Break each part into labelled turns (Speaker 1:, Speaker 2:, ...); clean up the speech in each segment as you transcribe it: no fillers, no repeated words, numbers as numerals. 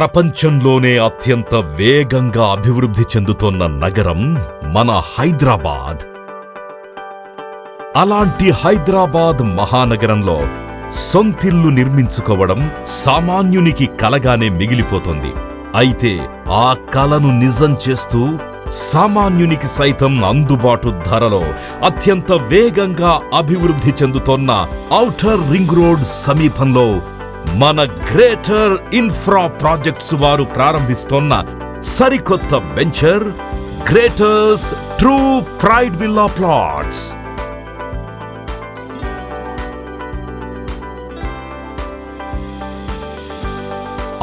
Speaker 1: ప్రపంచంలోనే అత్యంత వేగంగా అభివృద్ధి చెందుతోన్న నగరం మన హైదరాబాద్. అలాంటి హైదరాబాద్ మహానగరంలో సొంతిల్లు నిర్మించుకోవడం సామాన్యునికి కలగానే మిగిలిపోతుంది. అయితే ఆ కలను నిజం చేస్తూ సామాన్యునికి సైతం అందుబాటు ధరలో అత్యంత వేగంగా అభివృద్ధి చెందుతోన్న ఔటర్ రింగ్ రోడ్ సమీపంలో మన గ్రేటర్ ఇన్ఫ్రా ప్రాజెక్ట్స్ వారు ప్రారంభిస్తోన్న సరికొత్త venture greaters true pride villa plots.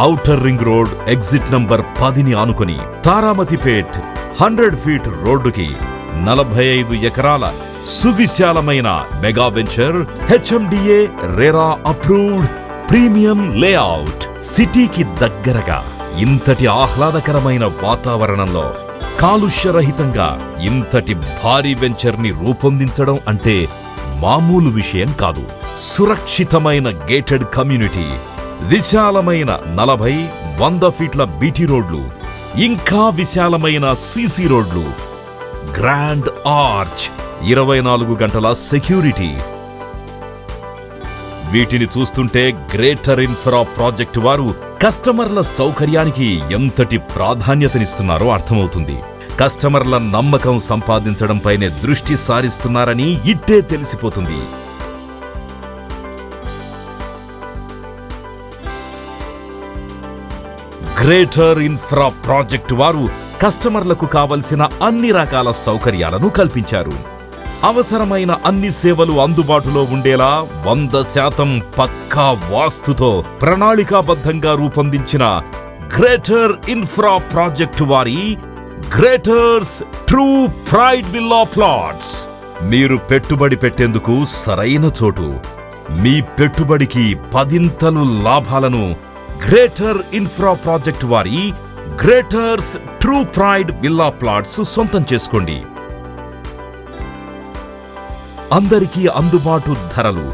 Speaker 1: Outer ring road exit number 10ని ఆనుకొని తారామతిపేట్ 100 ఫీట్ రోడ్డుకి 45 ఎకరాల సువిశాలమైన mega venture HMDA RERA approved premium layout. సిటీకి దగ్గరగా ఇంతటి ఆహ్లాదకరమైన వాతావరణంలో కాలుష్యరహితంగా ఇంతటి భారీ వెంచర్ని రూపొందించడం అంటే మామూలు విషయం కాదు. సురక్షితమైన గేటెడ్ కమ్యూనిటీ, విశాలమైన 40-100 ఫీట్ల బీటీ రోడ్లు, ఇంకా విశాలమైన సీసీ రోడ్లు, గ్రాండ్ ఆర్చ్, 24 గంటల సెక్యూరిటీ. వీటిని చూస్తుంటే గ్రేటర్ ఇన్ఫ్రా ప్రాజెక్టు వారు కస్టమర్ల సౌకర్యానికి ఎంతటి ప్రాధాన్యతనిస్తున్నారో అర్థమవుతుంది. కస్టమర్ల నమ్మకం సంపాదించడంపైనే దృష్టి సారిస్తున్నారని ఇట్టే తెలిసిపోతుంది. గ్రేటర్ ఇన్ఫ్రా ప్రాజెక్టు వారు కస్టమర్లకు కావలసిన అన్ని రకాల సౌకర్యాలను కల్పించారు. అవసరమైన అన్ని సేవలు అందుబాటులో ఉండేలా 100% పక్కా వాస్తుతో ప్రణాళికాబద్ధంగా రూపొందించిన గ్రేటర్ ఇన్ఫ్రా ప్రాజెక్టు వారి Greaters true pride villa plots. మీరు పెట్టుబడి పెట్టేందుకు సరైన చోటు. మీ పెట్టుబడికి 10 లాభాలను గ్రేటర్ ఇన్ఫ్రా ప్రాజెక్ట్ వారి Greaters true pride villa plots సొంతం చేసుకోండి. అందరికీ అందుబాటు ధరలు,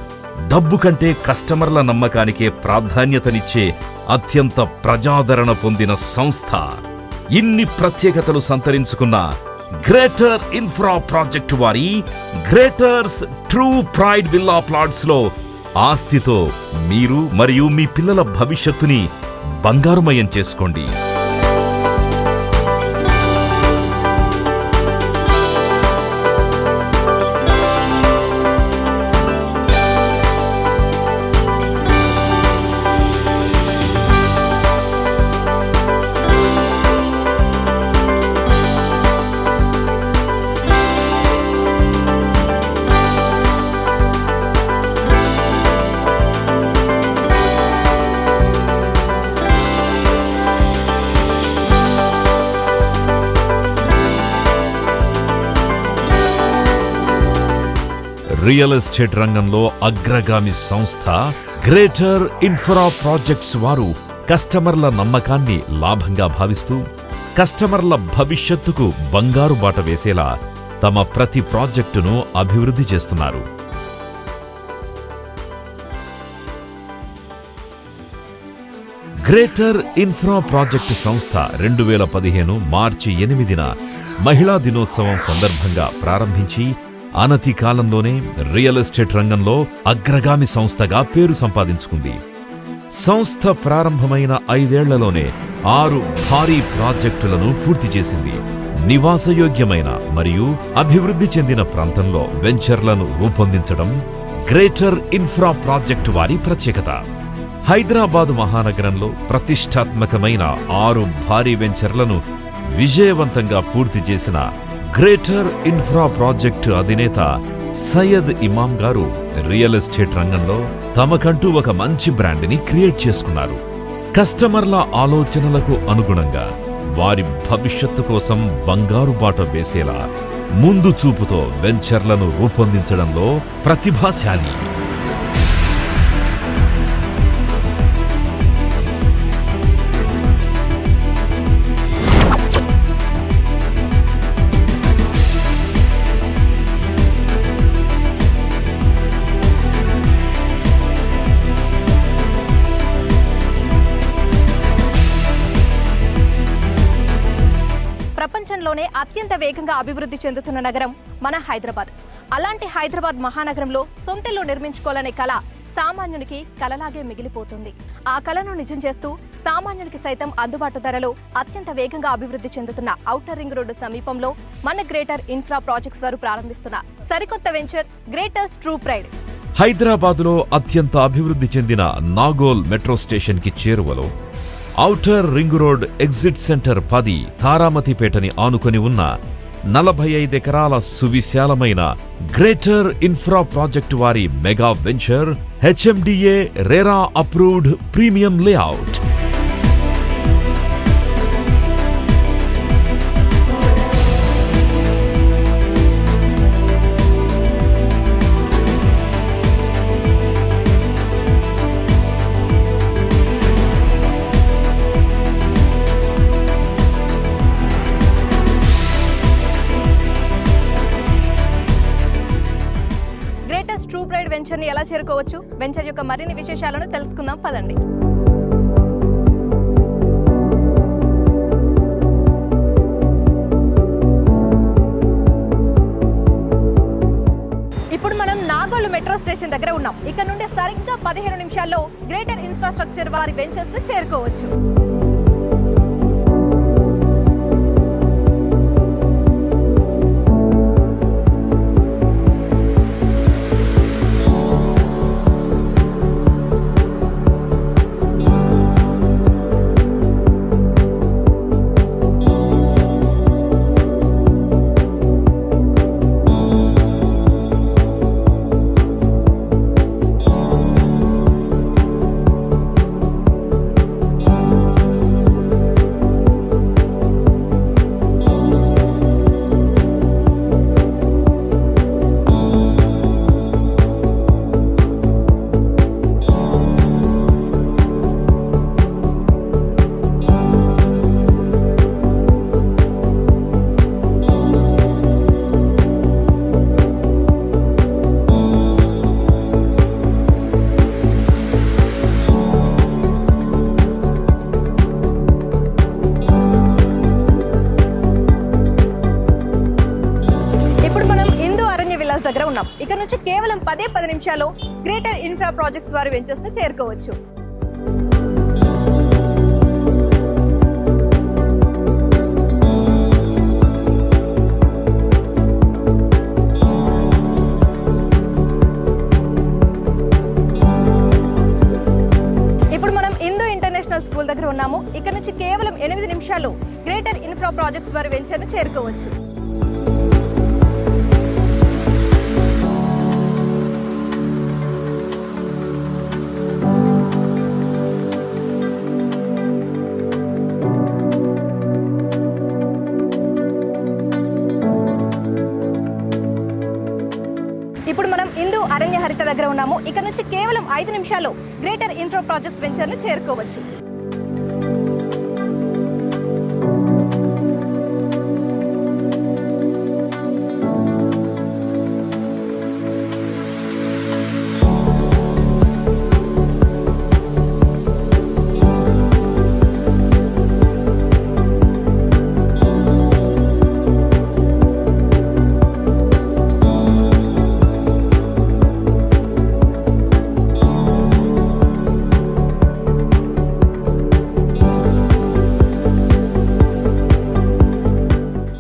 Speaker 1: డబ్బు కంటే కస్టమర్ల నమ్మకానికే ప్రాధాన్యతనిచ్చే అత్యంత ప్రజాదరణ పొందిన సంస్థ. ఇన్ని ప్రత్యేకతలు సంతరించుకున్న గ్రేటర్ ఇన్ఫ్రా ప్రాజెక్టు వారి Greaters true pride villa plots లో ఆస్తితో మీరు మరియు మీ పిల్లల భవిష్యత్తుని బంగారుమయం చేసుకోండి. రియల్ ఎస్టేట్ రంగంలో అగ్రగామి సంస్థ గ్రేటర్ ఇన్ఫ్రా ప్రాజెక్ట్స్ వారు కస్టమర్ల నమ్మకాన్ని లాభంగా భావిస్తూ కస్టమర్ల భవిష్యత్తుకు బంగారు బాట వేసేలా తమ ప్రతి ప్రాజెక్టును అభివృద్ధి చేస్తున్నారు. గ్రేటర్ ఇన్ఫ్రా ప్రాజెక్టు సంస్థ 2015 మార్చి 8న మహిళా దినోత్సవం సందర్భంగా ప్రారంభించి అనతి కాలంలోనే రియల్ ఎస్టేట్ రంగంలో అగ్రగామి సంస్థగా పేరు సంపాదించుకుంది. సంస్థ ప్రారంభమైన 5 ఏళ్లలోనే 6 భారీ ప్రాజెక్టులను పూర్తి చేసింది. నివాసయోగ్యమైన మరియు అభివృద్ధి చెందిన ప్రాంతంలో వెంచర్లను రూపొందించడం గ్రేటర్ ఇన్ఫ్రా ప్రాజెక్టు వారి ప్రత్యేకత. హైదరాబాద్ మహానగరంలో ప్రతిష్టాత్మకమైన 6 భారీ వెంచర్లను విజయవంతంగా పూర్తి చేసిన గ్రేటర్ ఇన్ఫ్రా ప్రాజెక్టు అధినేత సయ్యద్ ఇమాం గారు రియల్ ఎస్టేట్ రంగంలో తమకంటూ ఒక మంచి బ్రాండ్ని క్రియేట్ చేసుకున్నారు. కస్టమర్ల ఆలోచనలకు అనుగుణంగా వారి భవిష్యత్తు కోసం బంగారు బాట వేసేలా ముందు చూపుతో వెంచర్లను రూపొందించడంలో ప్రతిభాశాలి.
Speaker 2: ప్రపంచంలోనే అత్యంత వేగంగా అభివృద్ధి చెందుతున్న నగరం మన హైదరాబాద్. అలాంటి హైదరాబాద్ మహానగరంలో సొంతిల్లు నిర్మించుకోవాలనే కళ సామాన్యునికి కలలాగే మిగిలిపోతుంది. ఆ కళను నిజం చేస్తూ సామాన్యునికి సైతం అందుబాటు ధరలో అత్యంత వేగంగా అభివృద్ధి చెందుతున్న ఔటర్ రింగ్ రోడ్డు సమీపంలో మన గ్రేటర్ ఇన్ఫ్రా ప్రాజెక్ట్స్ వారు ప్రారంభిస్తున్న సరికొత్త వెంచర్ గ్రేటర్ ట్రూ ప్రైడ్.
Speaker 1: హైదరాబాదులో అత్యంత అభివృద్ధి చెందిన నాగోల్ మెట్రో స్టేషన్ కి చేరువలో outer ring road exit centre 10 తారామతిపేటని ఆనుకొని ఉన్న 45 ఎకరాల సువిశాలమైన గ్రేటర్ ఇన్ఫ్రా ప్రాజెక్టు వారి mega venture HMDA RERA approved premium layout.
Speaker 2: True pride venture ని ఎలా చేరుకోవచ్చు, వెంచర్ యొక్క మరిన్ని విశేషాలను తెలుసుకుందాం పదండి. ఇప్పుడు మనం నాగోల్ మెట్రో స్టేషన్ దగ్గర ఉన్నాం. ఇక్కడ నుండి సరిగ్గా 15 నిమిషాల్లో గ్రేటర్ ఇన్ఫ్రాస్ట్రక్చర్ వారి వెంచర్స్ ను చేరుకోవచ్చు. దగ్గర ఉన్నాం. ఇక్కడ నుంచి కేవలం 10 నిమిషాల్లో గ్రేటర్ ఇన్ఫ్రా ప్రాజెక్ట్స్ వారి వెంచర్స్ ను చేరుకోవచ్చు. ఇప్పుడు మనం హిందూ ఇంటర్నేషనల్ స్కూల్ దగ్గర ఉన్నాము. ఇక్కడ నుంచి కేవలం 8 నిమిషాల్లో గ్రేటర్ ఇన్ఫ్రా ప్రాజెక్ట్స్ వారి వెంచర్ ను చేరుకోవచ్చు. ఇప్పుడు మనం హిందూ అరణ్య హరిత దగ్గర ఉన్నాము. ఇక్కడ నుంచి కేవలం 5 నిమిషాల్లో గ్రేటర్ ఇన్ఫ్రా ప్రాజెక్ట్స్ వెంచర్ ను చేరుకోవచ్చు.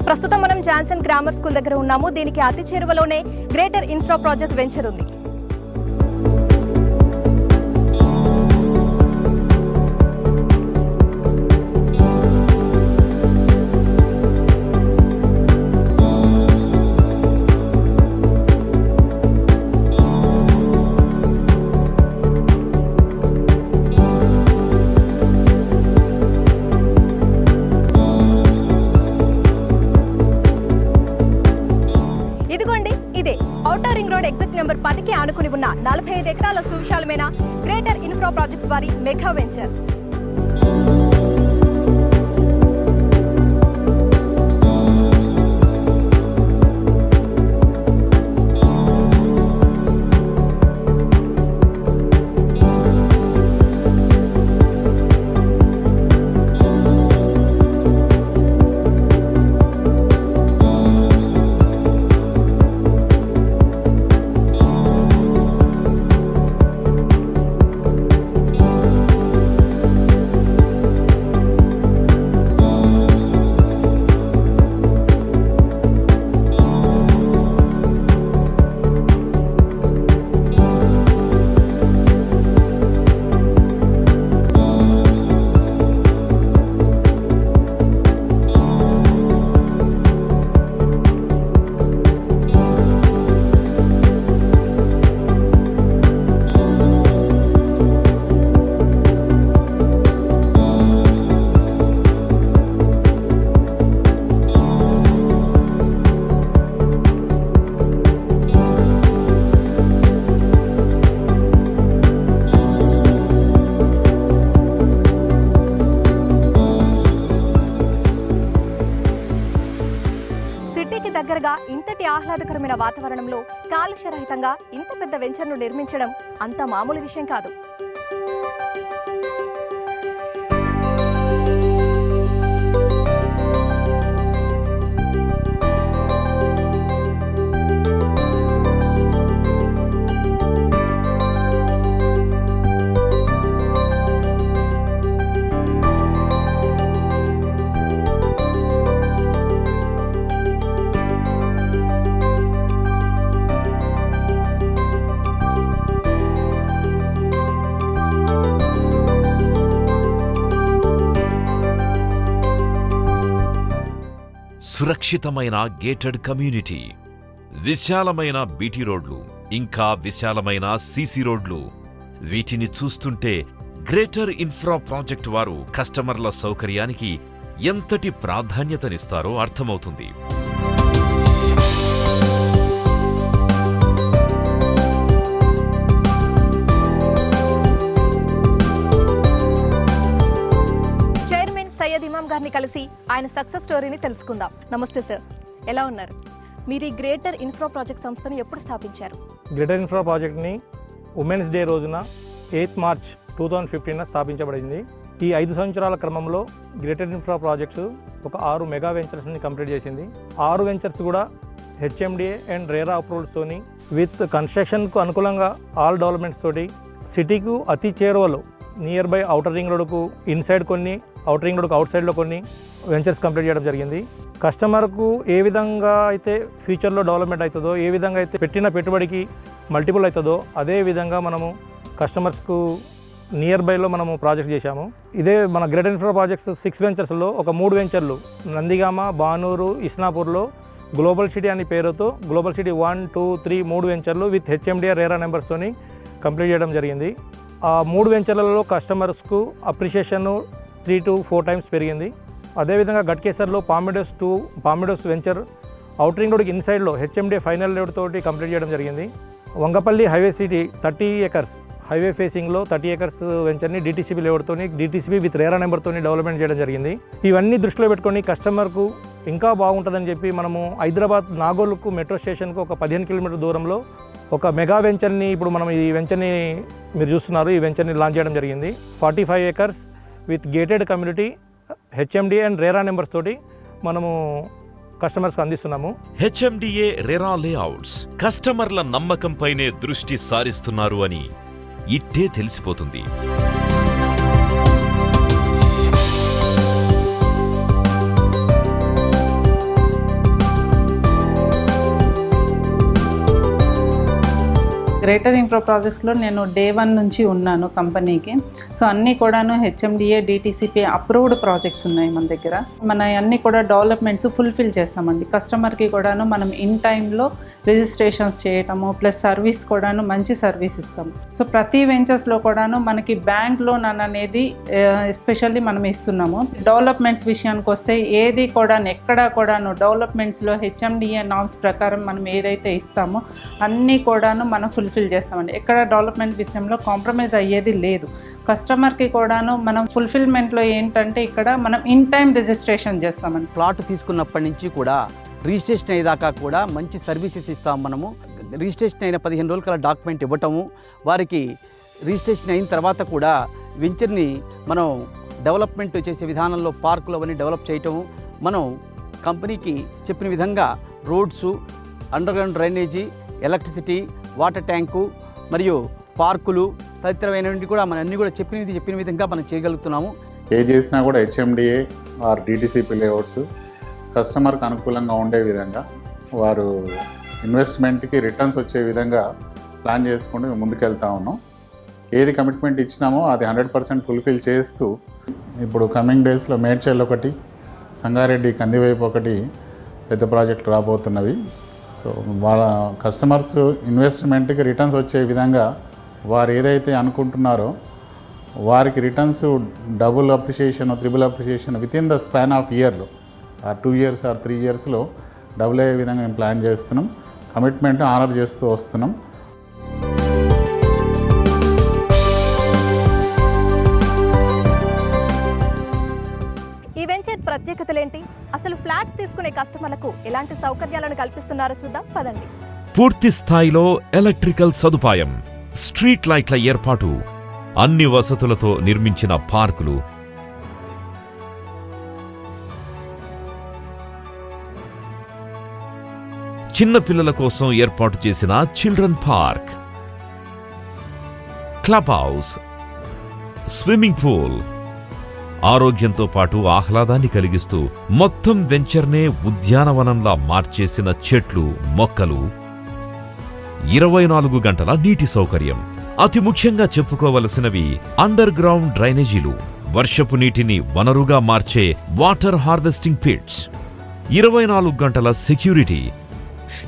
Speaker 2: ప్రస్తుతం మనం జాన్సన్ గ్రామర్ స్కూల్ దగ్గర ఉన్నాము. దీనికి అతి చేరువలోనే గ్రేటర్ ఇన్ఫ్రా ప్రాజెక్ట్ వెంచర్ ఉంది. Outer ring road exit number 10కి ఆనుకుని ఉన్న 45 ఎకరాల సువిశాలమైన గ్రేటర్ ఇన్ఫ్రా ప్రాజెక్ట్స్ వారి మెగా వెంచర్. దగ్గరగా ఇంతటి ఆహ్లాదకరమైన వాతావరణంలో కాలుష్యరహితంగా ఇంత పెద్ద వెంచర్ను నిర్మించడం అంత మామూలు విషయం కాదు.
Speaker 1: సురక్షితమైన గేటెడ్ కమ్యూనిటీ, విశాలమైన బీటీ రోడ్లు, ఇంకా విశాలమైన సీసీ రోడ్లు. వీటిని చూస్తుంటే గ్రేటర్ ఇన్ఫ్రా ప్రాజెక్ట్ వారు కస్టమర్ల సౌకర్యానికి ఎంతటి ప్రాధాన్యతనిస్తారో అర్థమవుతుంది.
Speaker 2: సయ్యద్ ఇమాం గారిని కలిసి ఆయన సక్సెస్ స్టోరీని తెలుసుకుందాం. నమస్తే సార్, ఎలా ఉన్నారు? మీరు ఈ గ్రేటర్ ఇన్ఫ్రా ప్రాజెక్ట్ సంస్థను ఎప్పుడు స్థాపించారు?
Speaker 3: గ్రేటర్ ఇన్ఫ్రా ప్రాజెక్ట్ని ఉమెన్స్ డే రోజున 8 మార్చ్ 2015 స్థాపించబడింది. ఈ 5 సంవత్సరాల క్రమంలో గ్రేటర్ ఇన్ఫ్రా ప్రాజెక్ట్స్ ఒక 6 మెగా వెంచర్స్ని కంప్లీట్ చేసింది. 6 వెంచర్స్ కూడా హెచ్ఎండిఏ అండ్ రేరా అప్రూవల్స్తోని విత్ కన్స్ట్రక్షన్కు అనుకూలంగా ఆల్ డెవలప్మెంట్స్ తోటి సిటీకు అతి చేరువలో నియర్ బై ఔటర్ రింగ్ రోడ్కు ఇన్సైడ్ కొన్ని, ఔటర్ రింగ్ రోడ్కు అవుట్ సైడ్లో కొన్ని వెంచర్స్ కంప్లీట్ చేయడం జరిగింది. కస్టమర్కు ఏ విధంగా అయితే ఫ్యూచర్లో డెవలప్మెంట్ అవుతుందో, ఏ విధంగా అయితే పెట్టిన పెట్టుబడికి మల్టిపుల్ అవుతుందో అదే విధంగా మనము కస్టమర్స్కు నియర్ బైలో మనము ప్రాజెక్ట్స్ చేశాము. ఇదే మన గ్రేటర్ ఇన్ఫ్రా ప్రాజెక్ట్స్ 6 వెంచర్స్లో ఒక 3 వెంచర్లు నందిగామ, బానూరు, ఇస్నాపూర్లో గ్లోబల్ సిటీ అనే పేరుతో గ్లోబల్ సిటీ 1, 2, 3 3 వెంచర్లు విత్ హెచ్ఎండిఆర్ రేరా నెంబర్స్తోని కంప్లీట్ చేయడం జరిగింది. ఆ 3 వెంచర్లలో కస్టమర్స్కు అప్రిషియేషన్ 3 to 4 టైమ్స్ పెరిగింది. అదేవిధంగా గట్కేసర్లో పామిడోస్ వెంచర్ అవుట్ రింగ్ రోడ్కి ఇన్సైడ్లో హెచ్ఎండిఏ ఫైనల్ రోడ్ తోటి కంప్లీట్ చేయడం జరిగింది. Vangapalli highway city 30 acres highway ఫేసింగ్లో 30 ఏకర్స్ వెంచర్ని డిటీసీబీ లేఅవుట్తోని డిటీసీబీ విత్ రేరా నెంబర్తోని డెవలప్మెంట్ చేయడం జరిగింది. ఇవన్నీ దృష్టిలో పెట్టుకొని కస్టమర్కు ఇంకా బాగుంటుందని చెప్పి మనము హైదరాబాద్ నాగోల్కు మెట్రో స్టేషన్కు ఒక 15 కిలోమీటర్ దూరంలో ఒక మెగా వెంచర్ని, ఇప్పుడు మనం ఈ వెంచర్ని మీరు చూస్తున్నారు, ఈ వెంచర్ని లాంచ్ చేయడం జరిగింది. 45 acres with gated community HMDA and RERA numbers తోటి మనము కస్టమర్స్కి అందిస్తున్నాము.
Speaker 1: హెచ్ఎండిఏ రేరా లేఅవుట్స్ కస్టమర్ల నమ్మకంపైనే దృష్టి సారిస్తున్నారు అని ఇట్టే తెలిసిపోతుంది.
Speaker 4: గ్రేటర్ ఇన్ఫ్రా ప్రాజెక్ట్స్లో నేను డే 1 నుంచి ఉన్నాను కంపెనీకి. సో అన్నీ కూడాను హెచ్ఎండిఏ డిటీసీపీ అప్రూవ్డ్ ప్రాజెక్ట్స్ ఉన్నాయి మన దగ్గర. మన అన్నీ కూడా డెవలప్మెంట్స్ ఫుల్ఫిల్ చేస్తామండి. కస్టమర్కి కూడాను మనం ఇన్ టైంలో రిజిస్ట్రేషన్స్ చేయటము ప్లస్ సర్వీస్ కూడాను మంచి సర్వీస్ ఇస్తాము. సో ప్రతి వెంచర్స్లో కూడాను మనకి బ్యాంక్ లోన్ అనేది ఎస్పెషల్లీ మనం ఇస్తున్నాము. డెవలప్మెంట్స్ విషయానికి వస్తే ఏది కూడాను ఎక్కడా కూడాను డెవలప్మెంట్స్లో హెచ్ఎండిఏ నామ్స్ ప్రకారం మనం ఏదైతే ఇస్తామో అన్నీ కూడాను మనం ఫుల్ఫిల్ చేస్తామండి. ఎక్కడ డెవలప్మెంట్ విషయంలో కాంప్రమైజ్ అయ్యేది లేదు. కస్టమర్కి కూడాను మనం ఫుల్ఫిల్మెంట్లో ఏంటంటే ఇక్కడ మనం ఇన్ టైం రిజిస్ట్రేషన్ చేస్తామండి.
Speaker 5: ప్లాట్ తీసుకున్నప్పటి నుంచి కూడా రిజిస్ట్రేషన్ అయ్యేదాకా కూడా మంచి సర్వీసెస్ ఇస్తాం. మనము రిజిస్ట్రేషన్ అయిన 15 రోజుల కల్లా డాక్యుమెంట్ ఇవ్వటము, వారికి రిజిస్ట్రేషన్ అయిన తర్వాత కూడా వెంచర్ని మనం డెవలప్మెంట్ చేసే విధానంలో పార్కులు అవన్నీ డెవలప్ చేయటము, మనం కంపెనీకి చెప్పిన విధంగా roads, underground drainage, electricity, water tank మరియు పార్కులు తదితరమైనవి కూడా మనం అన్నీ కూడా చెప్పిన విధంగా మనం చేయగలుగుతున్నాము.
Speaker 6: ఏ చేసినా కూడా హెచ్ఎండిఏ ఆర్ డిటీసీపీ లేఅవుట్స్ కస్టమర్కి అనుకూలంగా ఉండే విధంగా, వారు ఇన్వెస్ట్మెంట్కి రిటర్న్స్ వచ్చే విధంగా ప్లాన్ చేసుకుంటూ మేము ముందుకెళ్తా ఉన్నాం. ఏది కమిట్మెంట్ ఇచ్చినామో అది 100% ఫుల్ఫిల్ చేస్తూ ఇప్పుడు కమింగ్ డేస్లో మేడ్చల్ ఒకటి, సంగారెడ్డి కందివైపు ఒకటి పెద్ద ప్రాజెక్టులు రాబోతున్నవి. సో వాళ్ళ కస్టమర్స్ ఇన్వెస్ట్మెంట్కి రిటర్న్స్ వచ్చే విధంగా వారు ఏదైతే అనుకుంటున్నారో వారికి returns double appreciation, triple appreciation with in the span of ఇయర్లో, 2 years or 3 yearsలో డబుల్ అయ్యే విధంగా మేము ప్లాన్ చేస్తున్నాం. కమిట్మెంట్ ఆనర్ చేస్తూ వస్తున్నాం.
Speaker 2: ఈ వెంచర్ ప్రత్యేకతలేంటి, అసలు ఫ్లాట్స్ తీసుకునే కస్టమర్లకు ఎలాంటి సౌకర్యాలను కల్పిస్తున్నారో చూద్దాం పదండి.
Speaker 1: పూర్తి స్థాయిలో ఎలక్ట్రికల్ సదుపాయం, స్ట్రీట్ లైట్ల ఏర్పాటు, అన్ని వసతులతో నిర్మించిన పార్కులు, చిన్న పిల్లల కోసం ఏర్పాటు చేసిన children park, club house, swimming pool, ఆరోగ్యంతో పాటు ఆహ్లాదాన్ని కలిగిస్తూ మొత్తం వెంచర్నే ఉద్యానవనంలా మార్చేసిన చెట్లు, మొక్కలు, 24 గంటల నీటి సౌకర్యం. అతి ముఖ్యంగా చెప్పుకోవలసినవి అండర్ గ్రౌండ్ డ్రైనేజీలు, వర్షపు నీటిని వనరుగా మార్చే వాటర్ హార్వెస్టింగ్ పిట్స్, 24 గంటల సెక్యూరిటీ,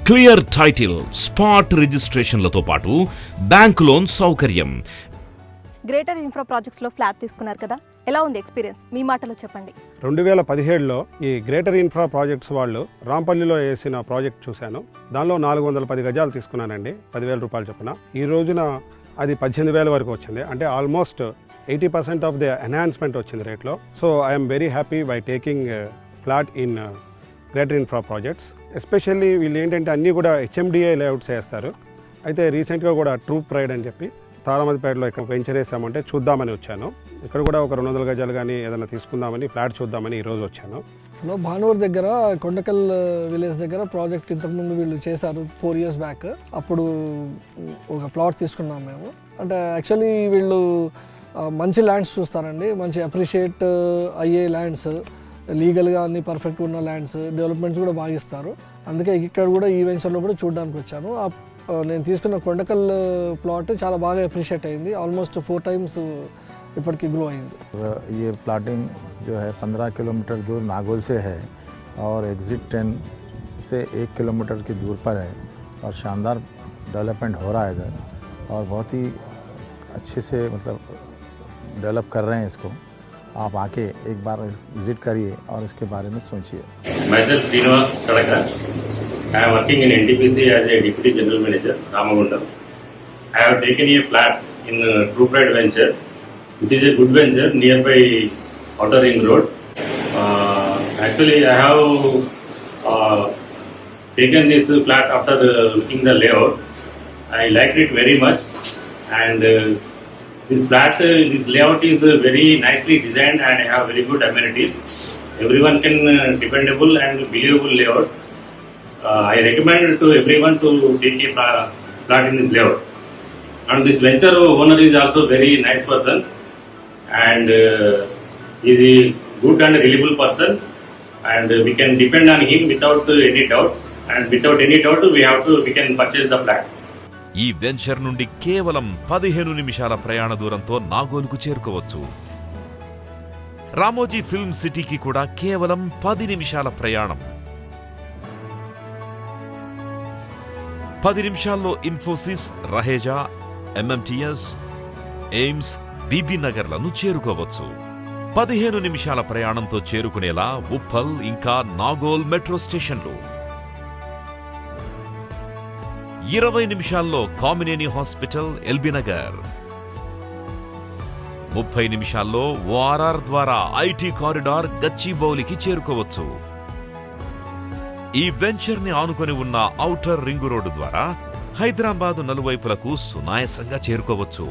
Speaker 1: క్లియర్ టైటిల్, స్పాట్ రిజిస్ట్రేషన్లతో పాటు బ్యాంక్ లోన్ సౌకర్యం.
Speaker 2: గ్రేటర్ ఇన్ఫ్రా ప్రాజెక్ట్స్ లో ఫ్లాట్ తీసుకున్నారు కదా, ఎలా ఉంది ఎక్స్పీరియన్స్? మీ మాటలో చెప్పండి.
Speaker 7: 2017లో ఈ గ్రేటర్ ఇన్ఫ్రా ప్రాజెక్ట్స్ వాళ్ళు రాంపల్లిలో వేసిన ప్రాజెక్ట్ చూశాను. దానిలో 410 గజాలు తీసుకున్నానండి, 10,000 రూపాయలు చొప్పున. ఈ రోజున అది 18,000 వరకు వచ్చింది. అంటే ఆల్మోస్ట్ 80% ఆఫ్ ది ఎన్హాన్స్మెంట్ వచ్చింది రేట్లో. So I'm very happy by taking flat in greater infra projects. Especially వీళ్ళు ఏంటంటే అన్నీ కూడా HMDA లేఅవుట్స్ వేస్తారు. అయితే రీసెంట్గా కూడా ట్రూ ప్రైడ్ అని చెప్పి తారామతిపేటలో ఇక్కడ వెంచర్ వేసామంటే చూద్దామని వచ్చాను. ఇక్కడ కూడా ఒక 200 గజాలు కానీ ఏదైనా తీసుకుందామని, ఫ్లాట్ చూద్దామని ఈరోజు వచ్చాను.
Speaker 8: భానూర్ దగ్గర కొండకల్ విలేజ్ దగ్గర ప్రాజెక్ట్ ఇంతకుముందు వీళ్ళు చేశారు 4 years బ్యాక్. అప్పుడు ఒక ప్లాట్ తీసుకున్నాం మేము. అంటే యాక్చువల్లీ వీళ్ళు మంచి ల్యాండ్స్ చూస్తారండి, మంచి అప్రిషియేట్ అయ్యే ల్యాండ్స్, లీగల్గా అన్ని పర్ఫెక్ట్గా ఉన్న ల్యాండ్స్, డెవలప్మెంట్స్ కూడా బాగా ఇస్తారు. అందుకే ఇక్కడ కూడా ఈ వెంచర్లో కూడా చూడడానికి వచ్చాను. నేను తీసుకున్న కొండకల్ ప్లాట్ చాలా బాగా అప్రిషియేట్ అయింది. ఆల్మోస్ట్ 4 times ఇప్పటికి గ్రో అయింది.
Speaker 9: ये प्लाटिंग जो है 15 किलोमीटर दूर नागौल से है और एग्जिट 10 से 1 किलोमीटर की दूर पर है और शानदार डेवलपमेंट हो रहा है इधर और बहुत ही अच्छे से मतलब डेवलप कर रहे हैं इसको. आप आके एक बार विजिट करिए और इसके बारे में सोचिए.
Speaker 10: Myself Srinivas Kadaka. I am working in NTPC as a Deputy General Manager, Ramagundam. I have taken a flat in True Pride Venture, which is a good venture nearby Outer Ring Road. Actually, I have taken this flat after looking the layout. I liked it very much, and this flat, this layout is very nicely designed and have very good amenities. Everyone can dependable and believable layout. I recommend to everyone to take a flat in this layout. And this venture owner is also very nice person, and is a good and reliable person, and we can depend on him without any doubt. And without any doubt, we can purchase the flat.
Speaker 1: ఈ venture నుండి కేవలం 15 నిమిషాల ప్రయాణ దూరంతో నాగోలుకు చేరుకోవచ్చు. Ramoji film సిటీకి కూడా కేవలం 10 నిమిషాల ప్రయాణం. 10 నిమిషాల్లో ఇన్ఫోసిస్, రహేజా, MMTS, ఎయిమ్స్, బీబీ నగర్లను చేరుకోవచ్చు. 15 నిమిషాల ప్రయాణంతో చేరుకునేలా ఉప్పల్ ఇంకా నాగోల్ మెట్రో స్టేషన్లు. 20 నిమిషాల్లో కామినేని హాస్పిటల్, ఎల్బీ నగర్. 30 నిమిషాల్లో ORR ద్వారా ఐటీ కారిడార్ గచ్చిబౌలికి చేరుకోవచ్చు. ఈ వెంచర్ ని ఆనుకొని ఉన్న ఔటర్ రింగ్ రోడ్డు ద్వారా హైదరాబాద్ నలువైపులకు సునాయాసంగా చేరుకోవచ్చు.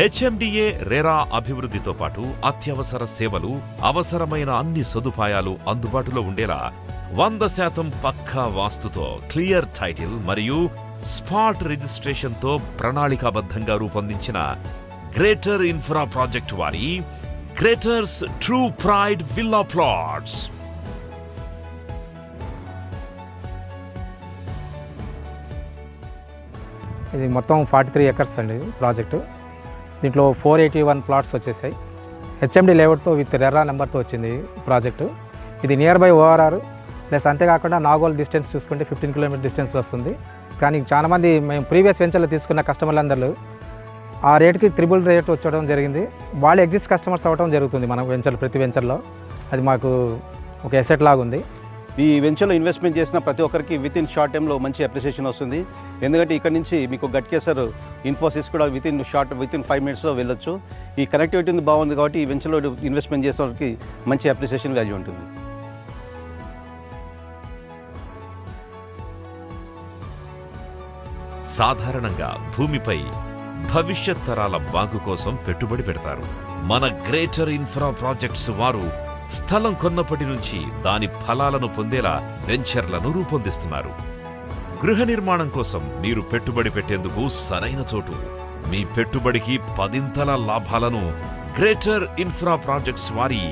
Speaker 1: HMDA రెరా అభివృద్ధితో పాటు అత్యవసర సేవలు, అవసరమైన అన్ని సదుపాయాలు అందుబాటులో ఉండేలా 100% పక్కా వాస్తుతో, క్లియర్ టైటిల్ మరియు స్పాట్ రిజిస్ట్రేషన్తో ప్రణాళికాబద్ధంగా రూపొందించిన గ్రేటర్ ఇన్ఫ్రా ప్రాజెక్ట్ వారి Greaters true pride villa plots.
Speaker 11: ఇది మొత్తం 43 acres అండి ప్రాజెక్టు. దీంట్లో 481 ప్లాట్స్ వచ్చేసాయి. HMD లేఅవుట్తో విత్ రెరా నెంబర్తో వచ్చింది ప్రాజెక్టు. ఇది నియర్ బై ORR ప్లస్ అంతేకాకుండా నాగోల్ డిస్టెన్స్ చూసుకుంటే 15 కిలోమీటర్ డిస్టెన్స్లో వస్తుంది. కానీ చాలామంది మేము ప్రీవియస్ వెంచర్లో తీసుకున్న కస్టమర్లందరూ ఆ రేట్కి త్రిబుల్ రేట్ వచ్చడం జరిగింది. వాళ్ళు ఎగ్జిస్ట్ కస్టమర్స్ అవ్వడం జరుగుతుంది మన వెంచర్, ప్రతి వెంచర్లో. అది మాకు ఒక ఎసెట్ లాగా ఉంది.
Speaker 5: ఈ వెంచర్లో ఇన్వెస్ట్మెంట్ చేసిన ప్రతి ఒక్కరికి విత్ ఇన్ షార్ట్ టైంలో మంచి అప్రిసియేషన్ వస్తుంది. ఎందుకంటే ఇక్కడ నుంచి మీకు గట్కేసర్ ఇన్ఫోసిస్ కూడా విత్ ఇన్ 5 minutesలో వెళ్ళొచ్చు. ఈ కనెక్టివిటీ బాగుంది కాబట్టి ఈ వెంచర్లో ఇన్వెస్ట్మెంట్ చేసిన వాళ్ళకి మంచి అప్రిసియేషన్ వాల్యూ ఉంటుంది.
Speaker 1: సాధారణంగా భూమిపై భవిష్యత్ తరాల బాగు కోసం పెట్టుబడి పెడతారు. మన గ్రేటర్ ఇన్ఫ్రా ప్రాజెక్ట్స్ వారు స్థలం కొన్నప్పటి నుంచి దాని ఫలాలను పొందేలా వెంచర్లను రూపొందిస్తున్నారు. గృహ నిర్మాణం కోసం మీరు పెట్టుబడి పెట్టేందుకు సరైన చోటు. మీ పెట్టుబడికి 10 లాభాలను గ్రేటర్ ఇన్ఫ్రా ప్రాజెక్ట్స్ వారి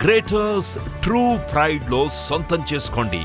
Speaker 1: గ్రేటర్స్ ట్రూ ప్రైడ్లో సొంతం చేసుకోండి.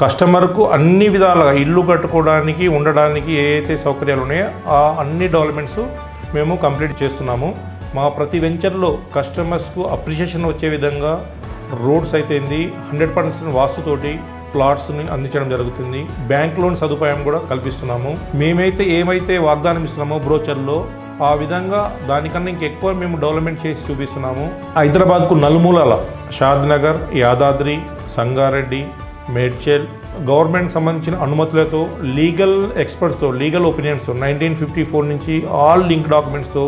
Speaker 3: కస్టమర్కు అన్ని విధాలుగా ఇల్లు కట్టుకోవడానికి ఉండడానికి ఏ అయితే సౌకర్యాలు ఉన్నాయో ఆ అన్ని డెవలప్మెంట్స్ మేము కంప్లీట్ చేస్తున్నాము. మా ప్రతి వెంచర్లో కస్టమర్స్కు అప్రిషియేషన్ వచ్చే విధంగా రోడ్స్ అయితేంది 100% వాస్తుతోటి ప్లాట్స్ని అందించడం జరుగుతుంది. బ్యాంక్ లోన్ సదుపాయం కూడా కల్పిస్తున్నాము. మేమైతే ఏమైతే వాగ్దానం ఇస్తున్నామో బ్రోచర్లో ఆ విధంగా దానికన్నా ఇంకెక్కువ మేము డెవలప్మెంట్ చేసి చూపిస్తున్నాము. హైదరాబాద్కు నలుమూలల షాద్నగర్, యాదాద్రి, సంగారెడ్డి, మేడ్చల్ గవర్నమెంట్ సంబంధించిన అనుమతులతో లీగల్ ఎక్స్పర్ట్స్తో లీగల్ ఒపీనియన్స్తో 1954 నుంచి ఆల్ లింక్ డాక్యుమెంట్స్తో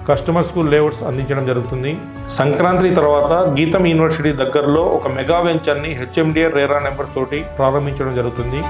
Speaker 3: కస్టమర్స్కు లేఅవుట్స్ అందించడం జరుగుతుంది. సంక్రాంతి తర్వాత గీతం యూనివర్సిటీ దగ్గరలో ఒక మెగా వెంచర్ని HMDA రేరా నెంబర్స్ తోటి ప్రారంభించడం జరుగుతుంది.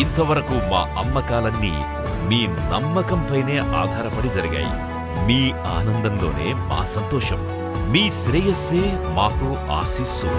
Speaker 1: ఇంతవరకు మా అమ్మకాలన్నీ మీ నమ్మకంపైనే ఆధారపడి జరిగాయి. మీ ఆనందంలోనే మా సంతోషం, మీ శ్రేయస్సే మాకు ఆశీస్సు.